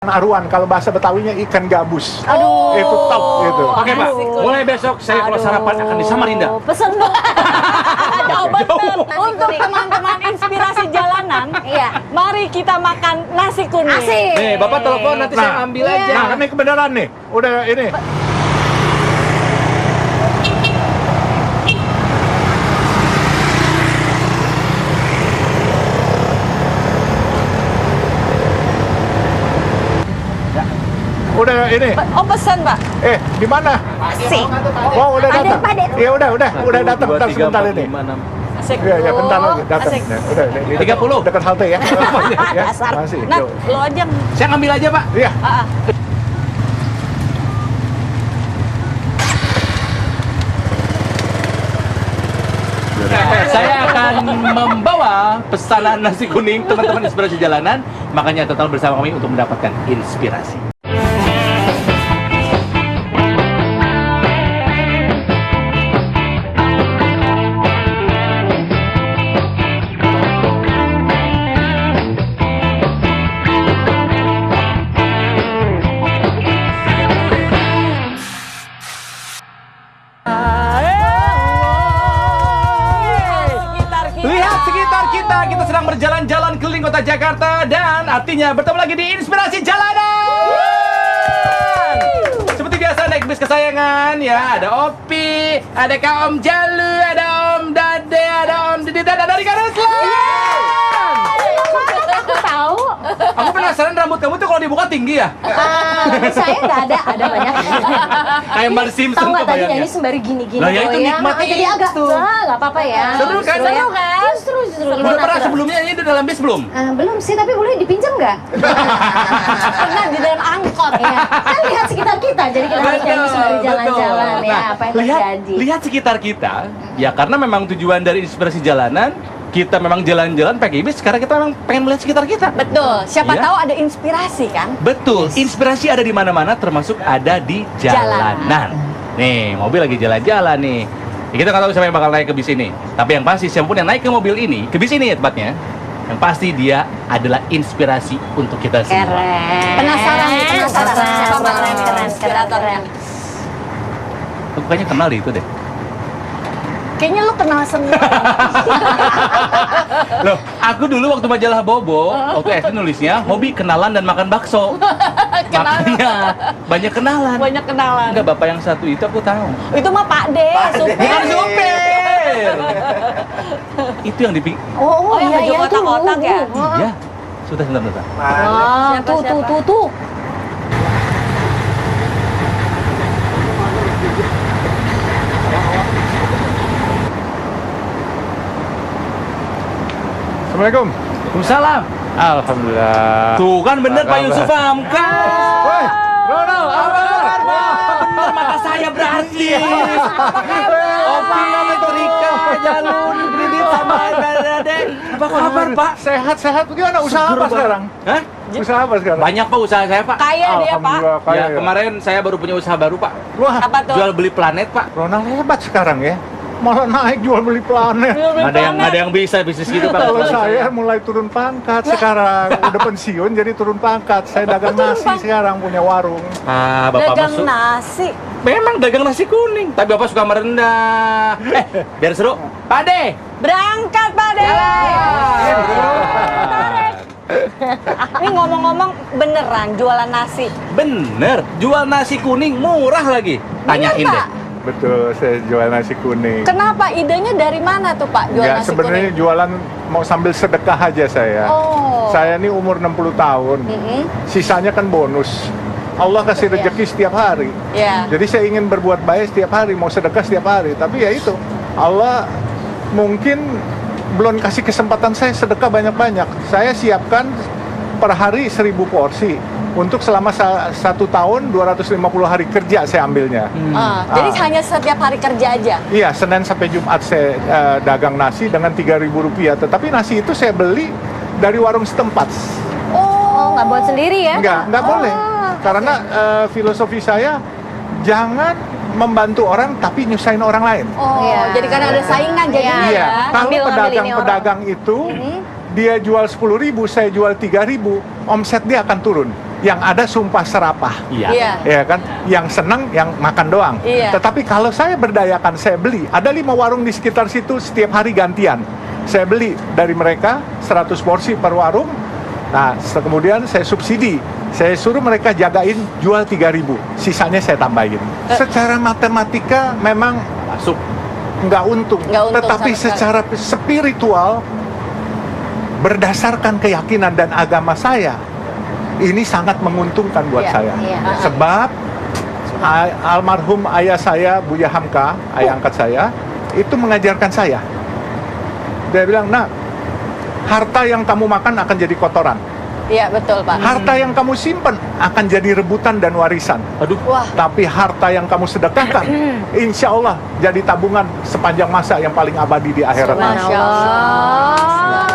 aruan. Kalau bahasa Betawinya ikan gabus. Aduh. Itu top itu. Oke Pak, mulai besok saya kalau sarapan akan di Samarinda. Pesen dong. Oh, bener. Untuk teman-teman inspirasi jalanan, Iya. mari kita makan nasi kuning. Asik. Nih, Bapak telepon nanti saya ambil Iya. aja. Nah, ini kebenaran nih. Udah ini. Udah ini. Oh, pesan, Pak. Di mana? Asik. Oh, udah Ada, datang. Pak, ada. Iya, udah datang. Bentar sebentar ini. Asik. Iya, bentar lagi datang. Asik. Nah, udah, ini 30. dekat halte ya. Ya, Dasar. masih. Nah, Yuk. lo aja. Saya ngambil aja Pak. Iya. Ah, ah. Saya akan membawa pesanan nasi kuning teman-teman inspirasi jalanan. Makanya tetap bersama kami untuk mendapatkan inspirasi. Lihat sekitar kita sedang berjalan-jalan keliling kota Jakarta dan artinya bertemu lagi di Inspirasi Jalanan. Seperti biasa naik bis kesayangan ya, ada Opi, ada Kak Om Jalu, ada Om Dade, ada Om Didi, dan dari Karuslan. Aku tahu. Aku penasaran rambut kamu tuh kalau dibuka tinggi ya? Saya nggak ada banyak. Kayak Mar Simpson Tahu nggak tadi kebayangnya. nyanyi sembari gini-gini. Lah, ya itu goyang. nikmati Jadi agak itu. nggak apa-apa ya. Seru kan? Justru ya. Seru kan? Justru. Udah pernah sebelumnya ini udah dalam bis belum? Belum sih, tapi boleh dipinjam nggak? Pernah di dalam angkot. Iya. Kan lihat sekitar kita, jadi kita harus nyanyi sembari jalan-jalan ya. Nah, Apa yang lihat, terjadi? lihat sekitar kita, ya karena memang tujuan dari inspirasi jalanan, kita memang jalan-jalan pakai bis, sekarang kita memang pengen melihat sekitar kita. Betul. Siapa Iya. tahu ada inspirasi kan? Betul, inspirasi ada di mana-mana, termasuk ada di jalanan. Nih, mobil lagi jalan-jalan nih. Ya, kita nggak tahu siapa yang bakal naik ke bis ini. Tapi yang pasti, siapapun yang naik ke mobil ini, ke bis ini ya tepatnya, yang pasti dia adalah inspirasi untuk kita semua. Keren. Penasaran nih, penasaran. Siapa bakal Keren, keren, inspiratornya? Aku kayaknya kenal deh itu deh. Kayaknya lu kenal semua. Loh, aku dulu waktu majalah Bobo, waktu SD nulisnya hobi kenalan dan makan bakso. Makanya banyak kenalan. Banyak kenalan. Enggak, bapak yang satu itu aku tahu. Itu mah Pak D, supir. Bukan supir. Itu yang dipikir. Oh, yang baju kotak-kotak ya? Iya. Sudah, sebentar. Wah, Siapa, tuh. Assalamualaikum. Waalaikumsalam. Alhamdulillah. Tuh kan bener Apa Pak kabar? Yusuf Hamka. Woi, Ronald, apa kabar? Bener mata saya berarti. Opi, Trika, Jalur, Didit sama Dade. Apa kabar Pak? Sehat. Gimana usaha apa sekarang? Hah? Usaha apa sekarang? Banyak Pak usaha saya Pak. Kaya dia, Pak. Alhamdulillah, kaya Ya, ya. kemarin saya baru punya usaha baru Pak. Wah, Apa tuh? Jual beli planet Pak. Ronald hebat sekarang ya. Malah naik jual beli planet. Ada yang bisa bisnis gitu Pak. Kalau saya mulai turun pangkat sekarang, udah pensiun jadi turun pangkat. Saya dagang nasi sekarang, punya warung. Ah, Bapak Dagang masuk. nasi. Memang dagang nasi kuning, tapi Bapak suka merendah. Biar seru. Pak De. Berangkat, Pak D. Ini ngomong-ngomong beneran jualan nasi. Bener, jual nasi kuning murah lagi. Tanyain Bener, deh. Pak? Betul, saya jual nasi kuning. Kenapa idenya dari mana tuh Pak jual Enggak, nasi sebenarnya kuning? jualan mau sambil sedekah aja saya. Oh. Saya ini umur 60 tahun. Sisanya kan bonus. Allah kasih Iya. rezeki setiap hari. Ya. Jadi saya ingin berbuat baik setiap hari, mau sedekah setiap hari. Tapi ya itu, Allah mungkin belum kasih kesempatan saya sedekah banyak-banyak. Saya siapkan per hari 1000 porsi. Untuk selama 1 tahun, 250 hari kerja saya ambilnya. Jadi hanya setiap hari kerja aja. Iya, Senin sampai Jumat saya dagang nasi dengan Rp3.000. Tetapi nasi itu saya beli dari warung setempat. Oh, nggak buat sendiri ya? Nggak boleh. Karena filosofi saya, jangan membantu orang tapi nyusahin orang lain. Oh, Iya. jadi karena ada saingan jadinya Iya, ya. kalau Ambil ini pedagang-pedagang itu dia jual 10.000, saya jual 3.000, omset dia akan turun. yang ada sumpah serapah. Iya. Iya. Ya kan, yang senang yang makan doang. Iya. Tetapi kalau saya berdayakan, saya beli. Ada 5 warung di sekitar situ, setiap hari gantian. Saya beli dari mereka 100 porsi per warung. Nah, kemudian saya subsidi. Saya suruh mereka jagain, jual 3.000. Sisanya saya tambahin. Secara matematika memang Masuk. nggak untung. Nggak untung Tetapi sama sekali. secara spiritual, berdasarkan keyakinan dan agama saya, ini sangat menguntungkan buat Iya, saya. iya. Sebab almarhum ayah saya, Buya Hamka, ayah angkat saya, itu mengajarkan saya. Dia bilang, "Nak, harta yang kamu makan akan jadi kotoran. Iya, betul, Pak. Harta yang kamu simpan akan jadi rebutan dan warisan. Aduh. Wah, Tapi harta yang kamu sedekahkan, insya Allah jadi tabungan sepanjang masa yang paling abadi di akhirat." Masya Allah.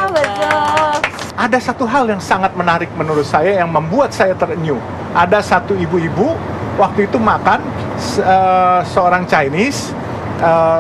Betul. Ada satu hal yang sangat menarik menurut saya yang membuat saya terenyuh. Ada satu ibu-ibu waktu itu makan seorang Chinese,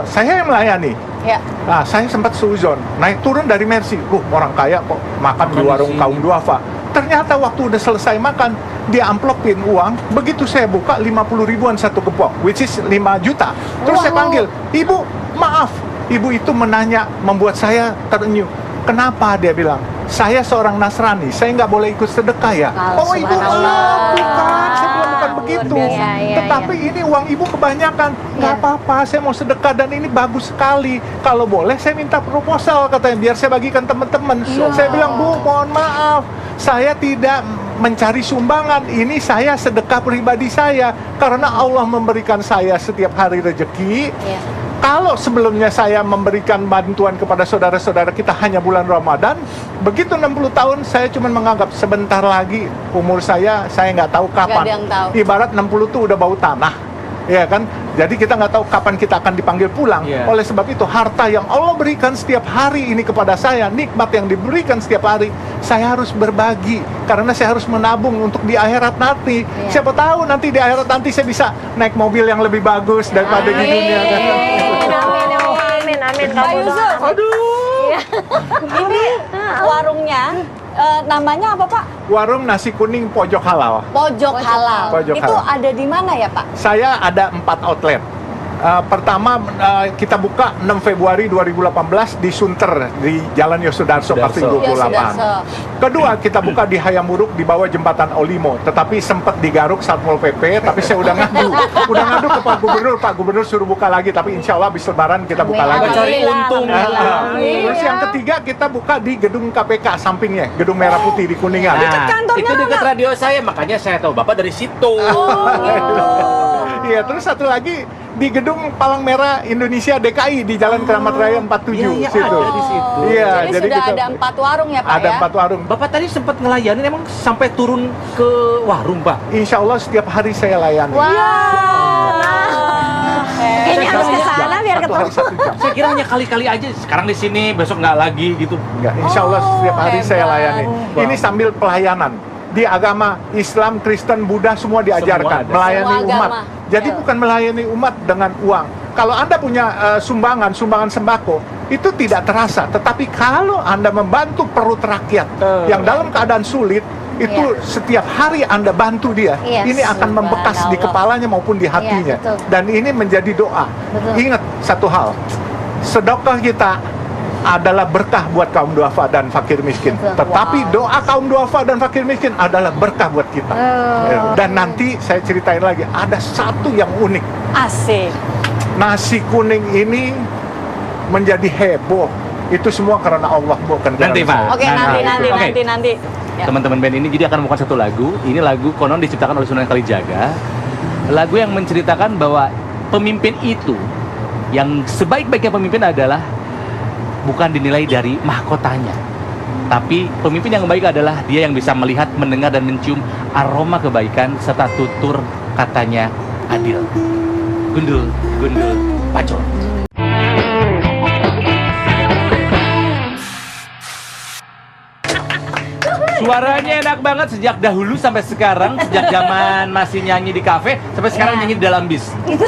saya yang melayani. Ya. Nah, saya sempat suzon, naik turun dari Mercy. Orang kaya kok makan di Makan di warung sini. kaum duafa. Ternyata waktu udah selesai makan, dia amplopin uang. Begitu saya buka, 50 ribuan satu gepok, which is 5 juta. Terus saya Wow. panggil, "Ibu, maaf." Ibu itu menanya, membuat saya terenyuh. Kenapa? Dia bilang, "Saya seorang Nasrani, saya nggak boleh ikut sedekah ya." Oh, Ibu, subhanallah. bukan, saya bilang bukan begitu. Luar biasa. Iya, Tetapi ini uang ibu kebanyakan. Nggak Iya. apa-apa, saya mau sedekah dan ini bagus sekali. Kalau boleh saya minta proposal, katanya, biar saya bagikan teman-teman. Saya bilang, "Bu, mohon maaf, saya tidak mencari sumbangan. Ini saya sedekah pribadi saya. Karena Allah memberikan saya setiap hari rezeki. Iya. Kalau sebelumnya saya memberikan bantuan kepada saudara-saudara kita hanya bulan Ramadan, begitu 60 tahun saya cuma menganggap sebentar lagi umur saya nggak tahu Nggak kapan. ada yang tahu. Ibarat 60 tuh udah bau tanah, ya kan? Jadi kita nggak tahu kapan kita akan dipanggil pulang. Iya. Oleh sebab itu harta yang Allah berikan setiap hari ini kepada saya, nikmat yang diberikan setiap hari, saya harus berbagi karena saya harus menabung untuk di akhirat nanti. Iya. Siapa tahu nanti di akhirat nanti saya bisa naik mobil yang lebih bagus daripada di dunia. Kan? Amin. Pak Yusuf, Aduh. ini warungnya namanya apa, Pak? Warung nasi kuning pojok halal. Pojok Halal. Pojok Itu Halal. ada di mana ya, Pak? Saya ada 4 outlet. Pertama kita buka 6 Februari 2018 di Sunter di Jalan Yosudarso Yosudarso. Paving 28. Yosudarso. Kedua kita buka di Hayamuruk di bawah jembatan Olimo, tetapi sempat digaruk Satpol PP, tapi saya udah ngadu ke Pak Gubernur suruh buka lagi, tapi insya Allah habis Lebaran kita buka Amin. lagi. Cari untung. Terus yang ketiga kita buka di gedung KPK sampingnya, gedung merah putih di Kuningan. Nah, kantornya itu dekat mana? radio saya, makanya saya tahu Bapak dari situ. Iya, terus satu lagi di gedung Palang Merah Indonesia DKI di Jalan Keramat Raya 47 Iya, situ. ada di situ. Iya, Jadi sudah kita ada 4 warung ya, Pak ada ya? 4 warung. Bapak tadi sempat ngelayanin emang sampai turun ke warung, Pak? Insya Allah setiap hari saya layani. Kayaknya harus ke sana biar Satu hari 1 jam. Saya kira hanya kali-kali aja, sekarang di sini, besok nggak lagi gitu. Enggak, insya Allah setiap hari saya hebat. layani. Ini sambil pelayanan. Di agama Islam, Kristen, Buddha semua diajarkan Semua ada. melayani Semua umat. agama. Jadi Ya. bukan melayani umat dengan uang. Kalau Anda punya sumbangan sembako, itu tidak terasa. Tetapi kalau Anda membantu perut rakyat yang dalam keadaan sulit, itu setiap hari Anda bantu dia, Iya, ini akan membekas di subhanallah. kepalanya maupun di hatinya. betul. Dan ini menjadi doa. Betul. Ingat satu hal, sedekah kita adalah berkah buat kaum duafa dan fakir miskin. Betul. Tetapi doa kaum duafa dan fakir miskin adalah berkah buat kita. Oh. Dan nanti saya ceritain lagi, ada satu yang unik. Asik. Nasi kuning ini menjadi heboh. Itu semua karena Allah, bukan karena Nanti, Pak. saya. Oke, nanti. Ya. Teman-teman band ini jadi akan bukan satu lagu. Ini lagu konon diciptakan oleh Sunan Kalijaga. Lagu yang menceritakan bahwa pemimpin itu yang sebaik-baiknya pemimpin adalah bukan dinilai dari mahkotanya, tapi pemimpin yang baik adalah dia yang bisa melihat, mendengar, dan mencium aroma kebaikan serta tutur katanya adil. Gundul, gundul, pacul. Suaranya enak banget sejak dahulu sampai sekarang, sejak zaman masih nyanyi di kafe sampai sekarang Iya. nyanyi di dalam bis. Itu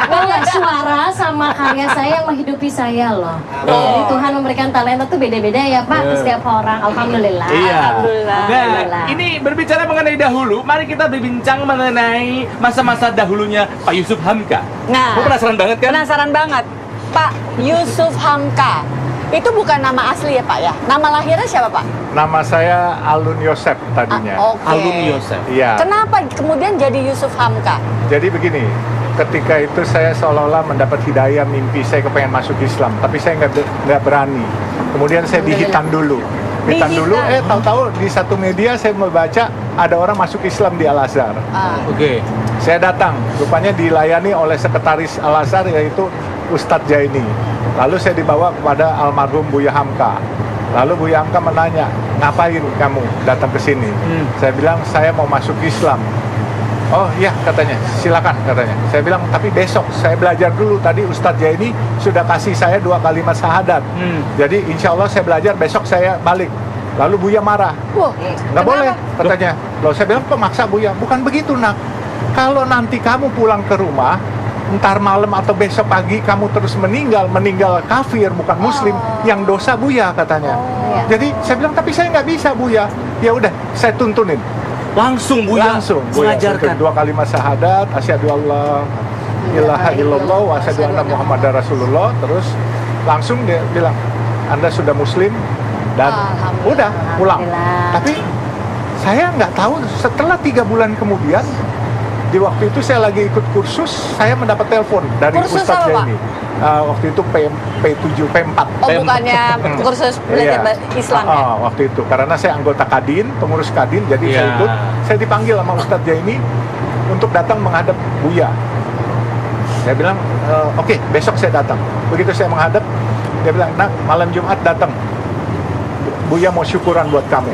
banyak suara sama karya saya yang menghidupi saya loh. Jadi Tuhan memberikan talenta tuh beda-beda ya Pak ke setiap orang. Alhamdulillah. Iya. Alhamdulillah. Nah, Alhamdulillah. ini berbicara mengenai dahulu, mari kita berbincang mengenai masa-masa dahulunya Pak Yusuf Hamka. Nah, Gue penasaran banget kan? penasaran banget. Pak Yusuf Hamka. Itu bukan nama asli ya Pak ya? Nama lahirnya siapa Pak? Nama saya Alun Yosep tadinya. Oke. Alun Yosef. Iya. Kenapa kemudian jadi Yusuf Hamka? Jadi begini, ketika itu saya seolah-olah mendapat hidayah mimpi saya kepengen masuk Islam, tapi saya nggak berani. Kemudian saya dihitan dulu. Hitan dulu, tahu-tahu di satu media saya membaca ada orang masuk Islam di Al-Azhar. Oke. Saya datang, rupanya dilayani oleh sekretaris Al-Azhar yaitu Ustadz Jaini. Lalu saya dibawa kepada almarhum Buya Hamka. Lalu Buya Hamka menanya, ngapain kamu datang ke sini? Saya bilang, saya mau masuk Islam. Oh iya katanya, silakan katanya. Saya bilang, tapi besok saya belajar dulu. Tadi Ustadz Jaini sudah kasih saya 2 kalimat syahadat. Jadi insya Allah saya belajar, besok saya balik. Lalu Buya marah. Wah, Nggak boleh katanya. Lalu saya bilang, kok maksa Buya? Bukan begitu nak. Kalau nanti kamu pulang ke rumah, ntar malam atau besok pagi kamu terus meninggal kafir bukan muslim, yang dosa Buya katanya. Jadi saya bilang, tapi saya nggak bisa Buya. Ya udah, saya tuntunin. Langsung Buya Buya mengajarkan. 2 kalimat syahadat, asyhadu alla ilaha illallah wa asyhadu anna muhammadar rasulullah. Terus langsung dia bilang, Anda sudah muslim dan udah pulang. Alhamdulillah. Tapi saya nggak tahu, setelah 3 bulan kemudian, di waktu itu saya lagi ikut kursus, saya mendapat telepon dari Kursus Ustadz apa, Pak? Jaini. Waktu itu P7, P4. Oh bukannya kursus belajar Islam ya? Waktu itu, karena saya anggota Kadin, pengurus Kadin, jadi saya Iya. ikut. Saya dipanggil sama Ustadz Jaini untuk datang menghadap Buya. Saya bilang, oke, besok saya datang. Begitu saya menghadap, dia bilang, nak, malam Jumat datang. Buya mau syukuran buat kamu.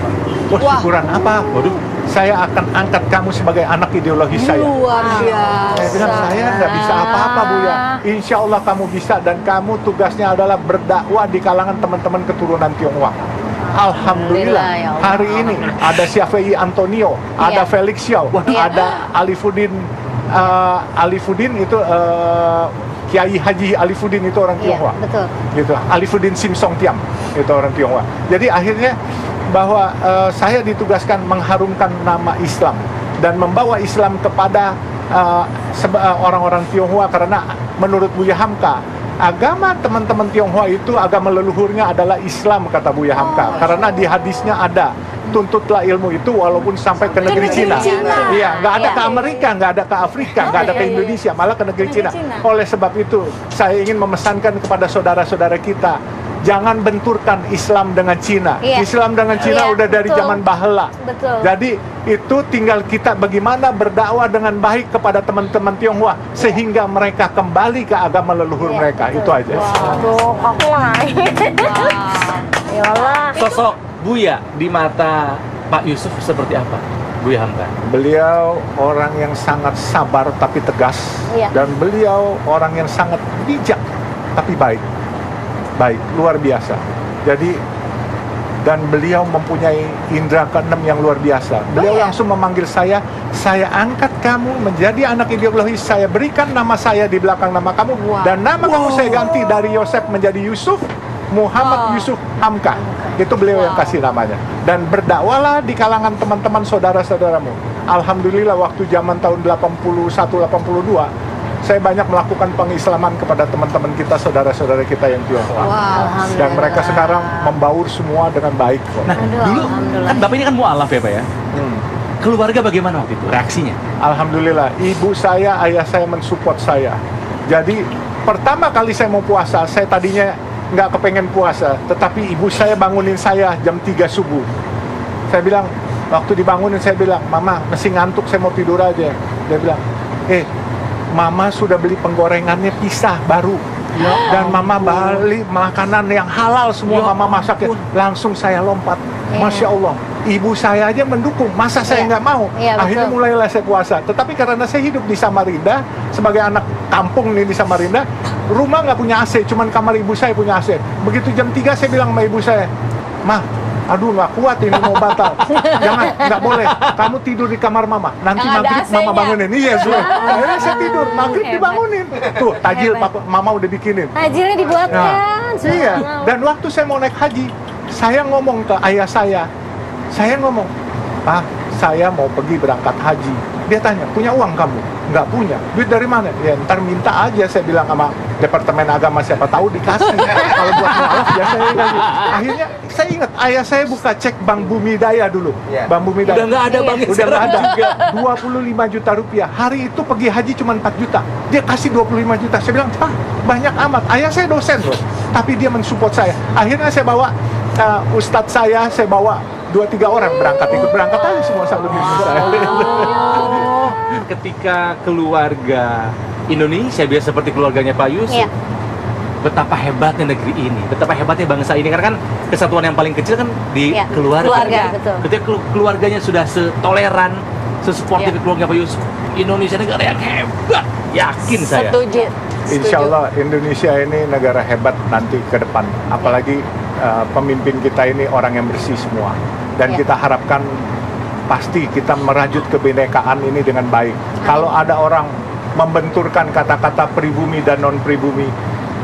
Wah, Wah. syukuran apa? Waduh, saya akan angkat kamu sebagai anak ideologi saya. Luar biasa. Saya bilang, saya nggak bisa apa-apa Buya. Insya Allah kamu bisa, dan kamu tugasnya adalah berdakwah di kalangan teman-teman keturunan Tionghoa. Alhamdulillah, Alhamdulillah, ya Allah. hari ini ada Syafei Antonio, ada Iya. Felix Xiao, Iya. ada Alifuddin itu Kiai Haji Alifuddin itu orang Iya, Tionghoa. betul. Gitu. Alifuddin Sim Song Tiam itu orang Tionghoa. Jadi akhirnya bahwa saya ditugaskan mengharumkan nama Islam dan membawa Islam kepada orang-orang Tionghoa, karena menurut Buya Hamka, agama teman-teman Tionghoa itu agama leluhurnya adalah Islam, kata Buya Hamka. Karena di hadisnya ada, tuntutlah ilmu itu walaupun sampai ke negeri Cina. Iya, nggak ada ke Amerika, nggak ada ke Afrika, nggak ada ke Indonesia, malah ke negeri Cina. Oleh sebab itu, saya ingin memesankan kepada saudara-saudara kita, jangan benturkan Islam dengan Cina. Iya. Islam dengan Cina Iya, udah dari betul. zaman bahla. Betul. Jadi itu tinggal kita bagaimana berdakwah dengan baik kepada teman-teman Tionghoa sehingga mereka kembali ke agama leluhur Iya, mereka. betul. Itu aja. Aduh, aku naik. Ya Allah. Sosok Buya di mata Pak Yusuf seperti apa? Buya Hamka. Beliau orang yang sangat sabar tapi tegas, Iya. dan beliau orang yang sangat bijak tapi baik. Baik, luar biasa. Jadi, dan beliau mempunyai indera keenam yang luar biasa. Beliau langsung memanggil saya angkat kamu menjadi anak ideologis, saya berikan nama saya di belakang nama kamu, dan nama kamu saya ganti dari Yosep menjadi Yusuf, Muhammad Yusuf Hamka. Itu beliau yang kasih namanya. Dan berdakwalah di kalangan teman-teman saudara-saudaramu. Alhamdulillah waktu zaman tahun 81-82, saya banyak melakukan pengislaman kepada teman-teman kita, saudara-saudara kita yang Tionghoa. Dan mereka sekarang membaur semua dengan baik kok. Nah, Aduh, dulu alhamdulillah. kan Bapak ini kan mualaf ya Pak ya? Hmm. Keluarga bagaimana waktu itu reaksinya? Alhamdulillah, ibu saya, ayah saya mensupport saya. Jadi pertama kali saya mau puasa, saya tadinya nggak kepengen puasa, tetapi ibu saya bangunin saya jam 3 subuh. Saya bilang, waktu dibangunin saya bilang, Mama masih ngantuk, saya mau tidur aja. Dia bilang, Mama sudah beli penggorengannya pisah baru. Dan Mama beli makanan yang halal semua, Mama masak. Langsung saya lompat. Masya Allah, ibu saya aja mendukung. Masa saya nggak mau? Iya, Akhirnya betul. mulailah saya puasa. Tetapi karena saya hidup di Samarinda, sebagai anak kampung nih di Samarinda, rumah nggak punya AC, cuman kamar ibu saya punya AC. Begitu jam 3 saya bilang sama ibu saya, Ma, Aduh nggak kuat ini mau batal. Jangan, nggak boleh. Kamu tidur di kamar mama. Nanti Yang ada maghrib mama AC-nya. bangunin. Iya, sudah. Akhirnya saya tidur. Maghrib Hebat. dibangunin. Tuh, tajil Hebat. mama udah bikinin. Tajilnya dibuatkan. Nah, iya. Dan waktu saya mau naik haji, saya ngomong ke ayah saya ngomong, Pak, saya mau pergi berangkat haji. Dia tanya, punya uang kamu? Nggak punya. Duit dari mana? Ya ntar minta aja, saya bilang sama Departemen Agama, siapa tahu dikasih. Kalau buat mualaf biasanya dikasih. Akhirnya saya ingat, ayah saya buka cek Bank Bumi Daya dulu. Bank Bumi Daya. Udah nggak ada Bang. Udah nggak ada. 25 juta rupiah. Hari itu pergi haji cuma 4 juta. Dia kasih 25 juta. Saya bilang, Pak, banyak amat. Ayah saya dosen loh. Tapi dia mensupport saya. Akhirnya saya bawa ustadz saya bawa 2-3 orang ikut berangkat aja semua selalu bimbing saya. Ketika keluarga Indonesia biasa seperti keluarganya Pak Yusuf, Iya. betapa hebatnya negeri ini, betapa hebatnya bangsa ini, karena kan kesatuan yang paling kecil kan di Iya, keluarga. keluarga, betul. Ketika keluarganya sudah setoleran, sesuportif Iya. keluarga Pak Yusuf, Indonesia negara yang hebat, yakin saya. Setuju. Insya Allah Indonesia ini negara hebat nanti ke depan. Apalagi pemimpin kita ini orang yang bersih semua. Dan Ya. kita harapkan pasti kita merajut kebinekaan ini dengan baik. Kalau ada orang membenturkan kata-kata pribumi dan non-pribumi,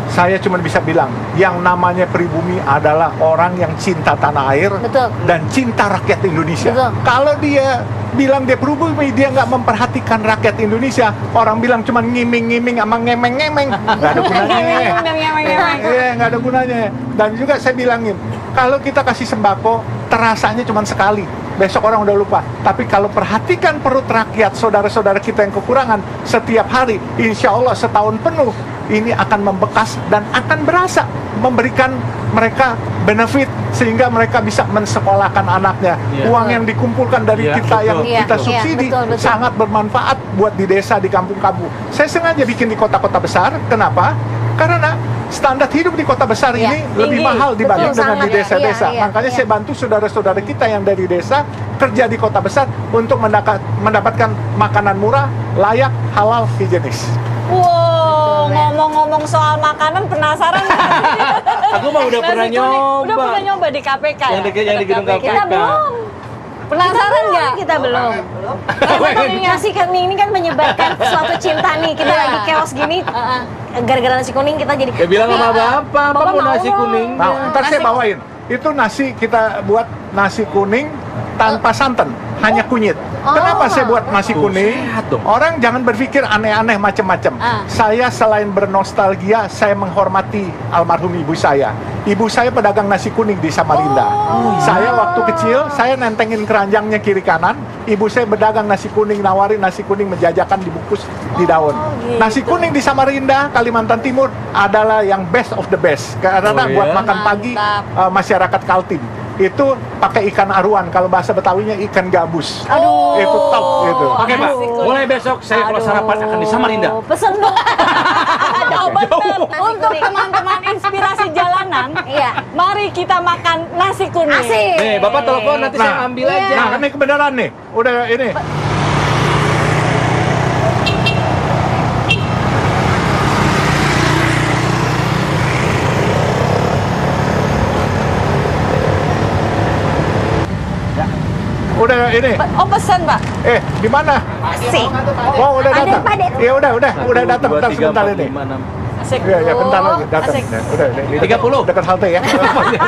saya cuma bisa bilang, yang namanya pribumi adalah orang yang cinta tanah air Betul. dan cinta rakyat Indonesia. Betul. Kalau dia bilang dia pribumi, dia nggak memperhatikan rakyat Indonesia, orang bilang cuma ngiming-ngiming sama ngemeng-ngemeng, nggak ada gunanya. Iya, nggak ada gunanya. Dan juga saya bilangin, kalau kita kasih sembako, terasanya cuma sekali. Besok orang udah lupa. Tapi kalau perhatikan perut rakyat, saudara-saudara kita yang kekurangan setiap hari, insya Allah setahun penuh, ini akan membekas dan akan berasa memberikan mereka benefit sehingga mereka bisa mensekolahkan anaknya. Iya. Uang yang dikumpulkan dari Iya, kita yang betul. kita Iya, subsidi betul, betul. sangat bermanfaat buat di desa, di kampung-kampung. Saya sengaja bikin di kota-kota besar. Kenapa? Karena standar hidup di kota besar Iya, ini lebih tinggi. mahal dibanding Betul, dengan di sangat. desa-desa. Iya, iya, Makanya iya. saya bantu saudara-saudara kita yang dari desa kerja di kota besar untuk mendapatkan makanan murah, layak, halal, higienis. Wow, ngomong-ngomong soal makanan penasaran nggak? Aku mah udah pernah Nasi kuning. Udah nyoba. pernah nyoba di KPK Yang di gedung KPK. Kita belum. Penasaran nggak? Kita belum. Nasi kuning ini kan menyebarkan suatu cinta nih. Kita Iya. lagi chaos gini. Gara-gara nasi kuning kita jadi. Ya bilang sama Bapak mau nasi mau. kuning. Nah, ntar saya Nasi- bawain. Itu nasi kita buat nasi kuning tanpa santan, hanya kunyit. Kenapa saya buat nasi Tuh, kuning? sehat dong. Orang jangan berpikir aneh-aneh macam-macam. Saya selain bernostalgia, saya menghormati almarhum ibu saya. Ibu saya pedagang nasi kuning di Samarinda. Saya waktu kecil, saya nentengin keranjangnya kiri kanan. Ibu saya berdagang nasi kuning, nawarin nasi kuning menjajakan dibungkus di daun. gitu. Nasi kuning di Samarinda, Kalimantan Timur adalah yang best of the best. Karena Oh, buat iya? makan pagi Mantap. masyarakat Kaltim. Itu pakai ikan aruan, kalau bahasa Betawinya ikan gabus. Aduh. Itu top gitu. Oke Pak, Nasi kuning. mulai besok saya kalau sarapan akan di Samarinda. Pesen dong. Jauh bener. Nasi Untuk kuning. teman-teman inspirasi jalanan, Iya. mari kita makan nasi kuning. Asik. Nih, Bapak telepon nanti saya ambil Iya. aja. Nah, ini kebenaran nih. Udah ini. Udah ini. Oh, pesan, Pak. Di mana? Asik. Oh, udah Ada, datang. Pak, ada. Ya udah datang. Bentar sebentar ini. Asik. Iya, ya bentar lagi datang. Asik. Ya, udah, ini 30. dekat halte ya.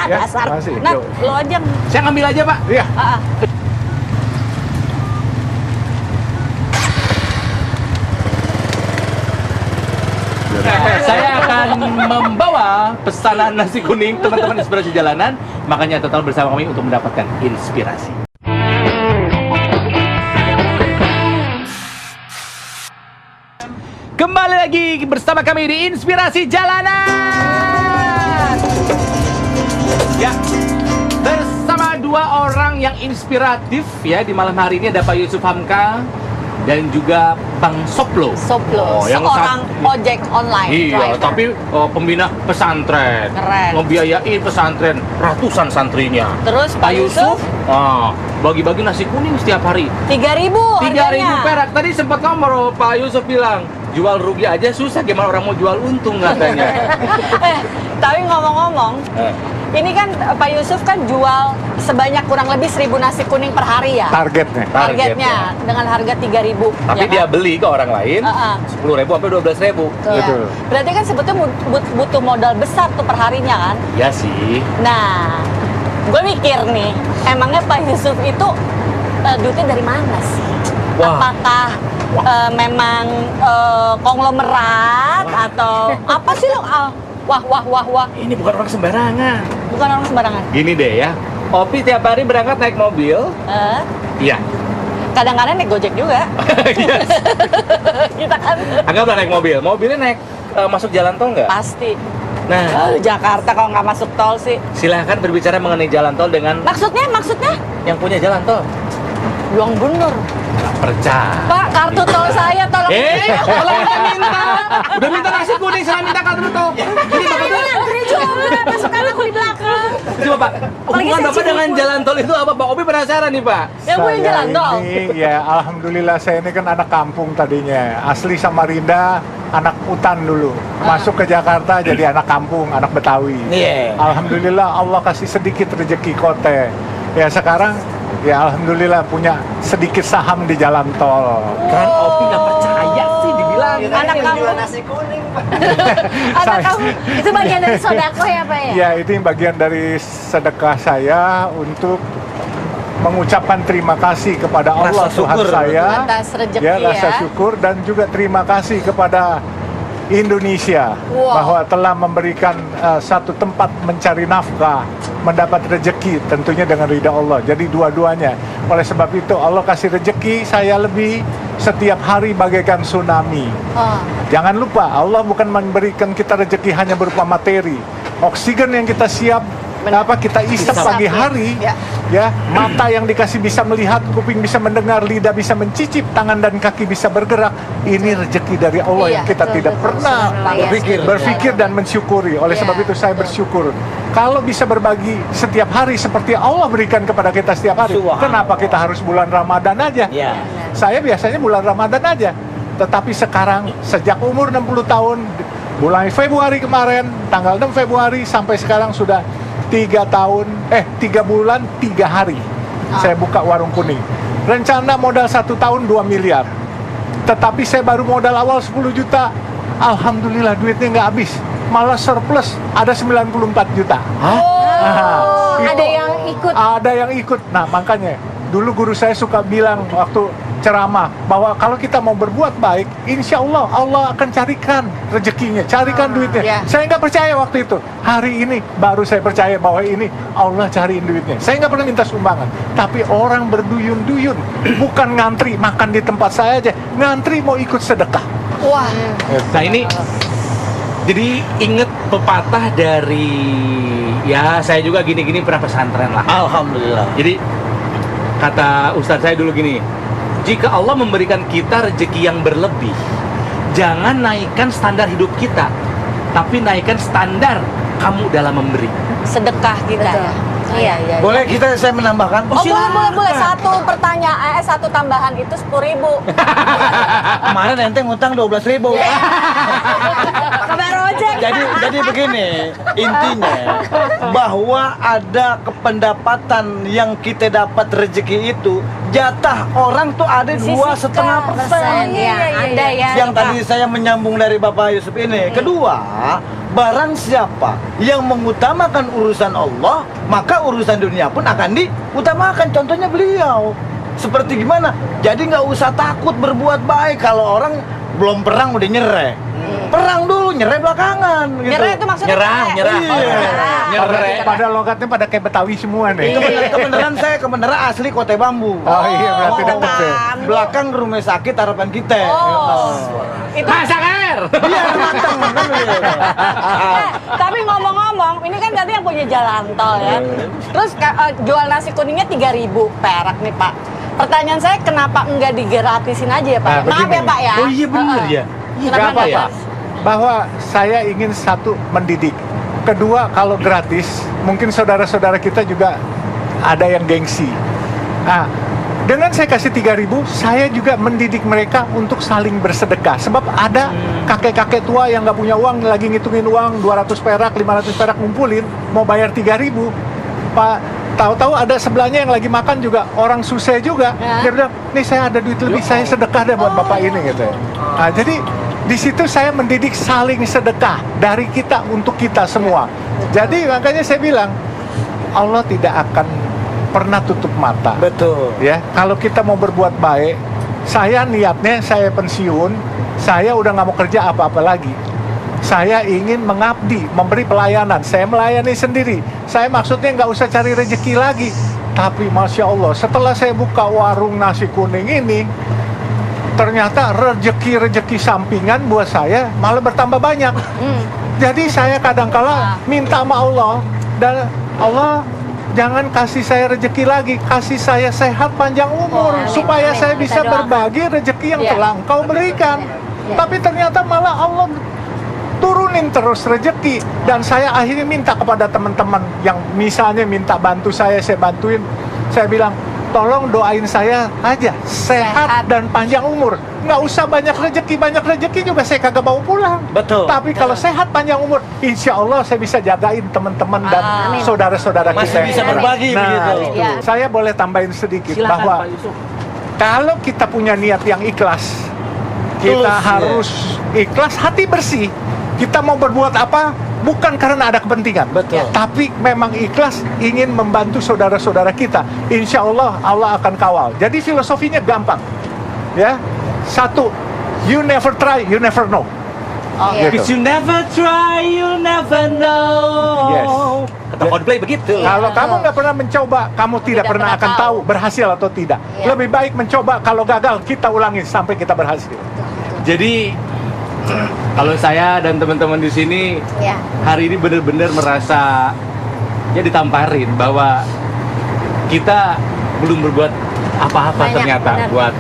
Ya, Dasar. masih. Nat, Yuk. lo aja. Saya ngambil aja Pak. Iya. Ah, ah. Saya akan membawa pesanan nasi kuning teman-teman inspirasi jalanan. Makanya tetap bersama kami untuk mendapatkan inspirasi. Kembali lagi bersama kami di Inspirasi Jalanan. Ya, bersama dua orang yang inspiratif ya di malam hari ini ada Pak Yusuf Hamka dan juga Bang Soplo. Soplo, yang seorang ojek online. Iya, driver. tapi pembina pesantren. Keren. Ngebiayain pesantren ratusan santrinya. Terus Pak Yusuf, Bagi-bagi nasi kuning setiap hari. 3.000 3.000 perak. Tadi sempat ngomong Pak Yusuf bilang, jual rugi aja susah, gimana orang mau jual untung katanya. Tapi ngomong-ngomong, Ini kan Pak Yusuf kan jual sebanyak kurang lebih 1.000 nasi kuning per hari ya. Targetnya. Targetnya dengan harga 3.000. Tapi ya dia kan? beli ke orang lain Heeh. 10.000 sampai 12.000. Iya. Betul. Berarti kan sebetulnya butuh modal besar tuh per harinya kan. Ya sih. Nah, gue mikir nih, emangnya Pak Yusuf itu duitnya dari mana sih? Wah. Apakah memang konglomerat atau apa sih lo? Wah. Ini bukan orang sembarangan. Bukan orang sembarangan. Gini deh ya. Opi tiap hari berangkat naik mobil. Eh, Iya. kadang-kadang naik Gojek juga. Yes. Kita kan Anggaplah naik mobil. Mobilnya naik masuk jalan tol nggak? pasti. Nah, Jakarta kalau nggak masuk tol sih. silahkan berbicara mengenai jalan tol dengan Maksudnya yang punya jalan tol. Yang bener. Nggak percaya. Pak, kartu tol saya tolong. Kalau kita minta, udah minta nasi kuning, saya minta kartu tol. Ini bapak tuh, Antri juga, masukkan aku di belakang. coba Pak, hubungan bapak dengan jalan tol itu apa? Pak Opi penasaran nih Pak. Yang punya Saya jalan tol. ini, ya alhamdulillah saya ini kan anak kampung tadinya. Asli Samarinda, anak hutan dulu. Masuk ke Jakarta jadi anak kampung, anak Betawi. Iya. Alhamdulillah Allah kasih sedikit rezeki kote. Ya sekarang ya alhamdulillah punya sedikit saham di jalan tol. Kan Opi nggak percaya sih dibilang. Anak kamu. nasi kuning, Pak. Anak Saya- kamu. Itu bagian dari sodako ya Pak ya? Ya itu bagian dari sedekah saya untuk mengucapkan terima kasih kepada Allah Rasa Tuhan syukur. saya. Atas rezeki Ya rasa ya. syukur dan juga terima kasih kepada Indonesia Wow. bahwa telah memberikan satu tempat mencari nafkah, mendapat rezeki tentunya dengan ridha Allah. Jadi dua-duanya. Oleh sebab itu Allah kasih rezeki saya lebih setiap hari bagaikan tsunami. Oh. Jangan lupa Allah bukan memberikan kita rezeki hanya berupa materi. Oksigen yang kita siap apa kita isap Isap, pagi ya. hari Ya. ya, mata yang dikasih bisa melihat, kuping bisa mendengar, lidah bisa mencicip, tangan dan kaki bisa bergerak. Ini rezeki dari Allah Iya, yang kita betul, tidak betul. pernah Subhanallah, ya. berpikir dan mensyukuri. Oleh Iya, sebab itu saya betul. bersyukur. Kalau bisa berbagi setiap hari seperti Allah berikan kepada kita setiap hari, Subhanallah. kenapa kita harus bulan Ramadan aja? Ya. Saya biasanya bulan Ramadan aja. Tetapi sekarang sejak umur 60 tahun, bulan Februari kemarin, tanggal 6 Februari sampai sekarang sudah 3 bulan 3 hari saya buka warung kuning. Rencana modal 1 tahun 2 miliar. Tetapi saya baru modal awal 10 juta. Alhamdulillah duitnya nggak habis. Malah surplus ada 94 juta. Nah, Ada itu- yang ikut. ada yang ikut. Nah, makanya dulu guru saya suka bilang waktu ceramah bahwa kalau kita mau berbuat baik, insya Allah Allah akan carikan rezekinya, carikan duitnya. ya. Saya nggak percaya waktu itu. Hari ini baru saya percaya bahwa ini Allah cariin duitnya. Saya nggak pernah minta sumbangan, tapi orang berduyun-duyun, bukan ngantri makan di tempat saya aja, ngantri mau ikut sedekah. Wah. Nah ini jadi inget pepatah dari ya saya juga gini-gini pernah pesantren lah. Alhamdulillah. Jadi kata ustadz saya dulu gini, jika Allah memberikan kita rezeki yang berlebih, jangan naikkan standar hidup kita, tapi naikkan standar kamu dalam memberi. Sedekah kita Betul. ya. Iya. Boleh saya menambahkan? Oh, boleh. Satu pertanyaan, satu tambahan itu 10.000. Kemarin ente ngutang 12.000. Kabar ojek. Jadi begini, intinya bahwa ada kependapatan yang kita dapat rezeki itu, jatah orang tuh ada 2,5%. Iya, ada ya. Yang tadi saya menyambung dari Bapak Yusuf ini. Kedua, barang siapa yang mengutamakan urusan Allah, maka urusan dunia pun akan diutamakan. Contohnya beliau. Seperti gimana? Jadi nggak usah takut berbuat baik kalau orang belum perang udah nyerah. Perang dulu, nyerah belakangan. Gitu. Nyerah itu maksudnya Nyerah. Iya. Nyerah. Pada logatnya pada kayak Betawi semua nih. Kebenaran asli Kote Bambu. Oh iya, berarti Oh, deket ya. belakang rumah sakit harapan kita. Oh. Itu Masak air. Iya, matang. tapi ngomong-ngomong, ini kan tadi yang punya jalan tol ya. Terus jual nasi kuningnya 3.000 perak nih Pak. Pertanyaan saya kenapa enggak digratisin aja ya Pak? Nah, Maaf ya begini. Pak ya. Oh iya bener ya. Kenapa Nggak enggak apa-apa. Bahwa saya ingin satu mendidik. Kedua, kalau gratis, mungkin saudara-saudara kita juga ada yang gengsi. Nah, Dengan saya kasih 3.000, saya juga mendidik mereka untuk saling bersedekah. Sebab ada kakek-kakek tua yang nggak punya uang, lagi ngitungin uang 200 perak, 500 perak ngumpulin, mau bayar 3.000. Pak, tahu-tahu ada sebelahnya yang lagi makan juga orang susah juga. Dia bilang, nih saya ada duit lebih, saya sedekah deh buat bapak ini gitu. Nah, jadi di situ saya mendidik saling sedekah dari kita untuk kita semua. Jadi makanya saya bilang, Allah tidak akan pernah tutup mata. Betul. Ya, kalau kita mau berbuat baik, saya niatnya saya pensiun, saya udah nggak mau kerja apa-apa lagi. Saya ingin mengabdi, memberi pelayanan. Saya melayani sendiri. Saya maksudnya nggak usah cari rezeki lagi. Tapi Masya Allah, setelah saya buka warung nasi kuning ini, ternyata rezeki-rezeki sampingan buat saya malah bertambah banyak. Jadi saya kadang-kala minta sama Allah, dan Allah jangan kasih saya rezeki lagi, kasih saya sehat panjang umur, Amin, supaya amin. saya Kita bisa doakan. berbagi rezeki yang Iya. telah Engkau berikan. Tapi ternyata malah Allah turunin terus rezeki, dan saya akhirnya minta kepada teman-teman yang misalnya minta bantu saya bantuin. Saya bilang, tolong doain saya aja sehat dan panjang umur. Nggak usah banyak rezeki juga saya kagak bawa pulang. Betul. Tapi kalau sehat panjang umur, insya Allah saya bisa jagain teman-teman dan Amin. saudara-saudara kita. Masih bisa berbagi Nah, begitu. itu. Ya. Saya boleh tambahin sedikit Silakan bahwa Pak Yusuf. kalau kita punya niat yang ikhlas, kita Tulus, ya. harus ikhlas, hati bersih. Kita mau berbuat apa bukan karena ada kepentingan, Betul. tapi memang ikhlas ingin membantu saudara-saudara kita. Insya Allah Allah akan kawal. Jadi filosofinya gampang, ya. Satu, you never try, you never know. Iya. Gitu. If you never try, you never know. Yes. Kata Coldplay begitu. Kalau kamu nggak pernah mencoba, kamu tidak pernah akan tahu berhasil atau tidak. Iya. Lebih baik mencoba, kalau gagal kita ulangi sampai kita berhasil. Jadi kalau saya dan teman-teman di sini Ya. hari ini benar-benar merasa ya ditamparin bahwa kita belum berbuat apa-apa Banyak, ternyata benar. buat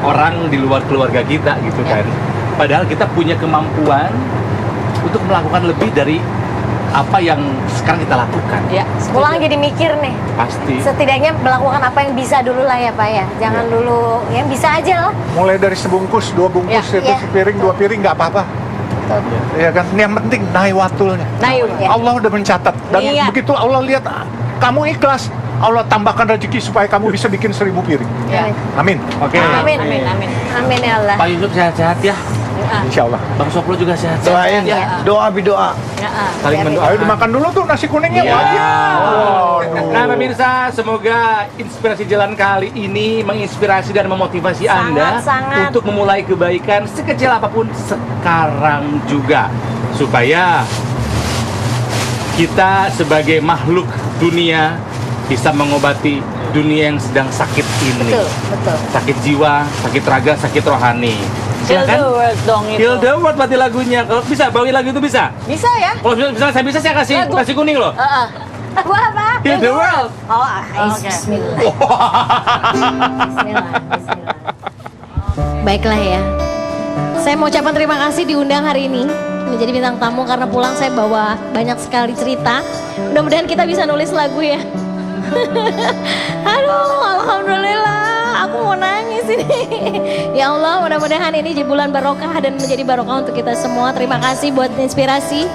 orang di luar keluarga kita gitu Ya. kan. Padahal kita punya kemampuan untuk melakukan lebih dari apa yang sekarang kita lakukan. Ya, Pulang jadi mikir nih. Pasti. Setidaknya melakukan apa yang bisa dulu lah ya Pak ya. Jangan dulu yang bisa aja lah. Mulai dari sebungkus, 2 bungkus, Ya, itu ya. sepiring, 2 piring nggak apa-apa. Betul. Ya kan, yang penting naik watulnya. Nah, yuk. Ya. Allah udah mencatat, dan Iya. begitu Allah lihat kamu ikhlas, Allah tambahkan rezeki supaya kamu bisa bikin 1000 piring. Ya. Amin. Oke. Amin. Amin, amin. Amin ya Allah. Pak Yusuf sehat-sehat ya. Insya Allah. Bang Soplo juga sehat. Doain, Ya. doa bidoa. Saling Ya, mendoakan. Ayo dimakan dulu tuh nasi kuningnya. Iya. Waduh. Nah pemirsa, semoga inspirasi jalan kali ini menginspirasi dan memotivasi Anda Sangat. untuk memulai kebaikan sekecil apapun sekarang juga, supaya kita sebagai makhluk dunia bisa mengobati dunia yang sedang sakit ini. Betul, betul. Sakit jiwa, sakit raga, sakit rohani. Feel the world dong itu. Feel the world berarti lagunya. Kalau bisa bawain lagu itu bisa. Bisa ya? Kalau misalnya saya bisa, saya kasih Lagu. nasi kuning loh. Apa? Feel the world. Oh, Oke. bismillah. Bismillah, bismillah. Baiklah ya. Saya mau ucapkan terima kasih diundang hari ini menjadi bintang tamu, karena pulang saya bawa banyak sekali cerita. Mudah-mudahan kita bisa nulis lagu ya. Aduh, alhamdulillah. Aku mau nangis ini. Ya Allah, mudah-mudahan ini jadi bulan barokah dan menjadi barokah untuk kita semua. Terima kasih buat inspirasi.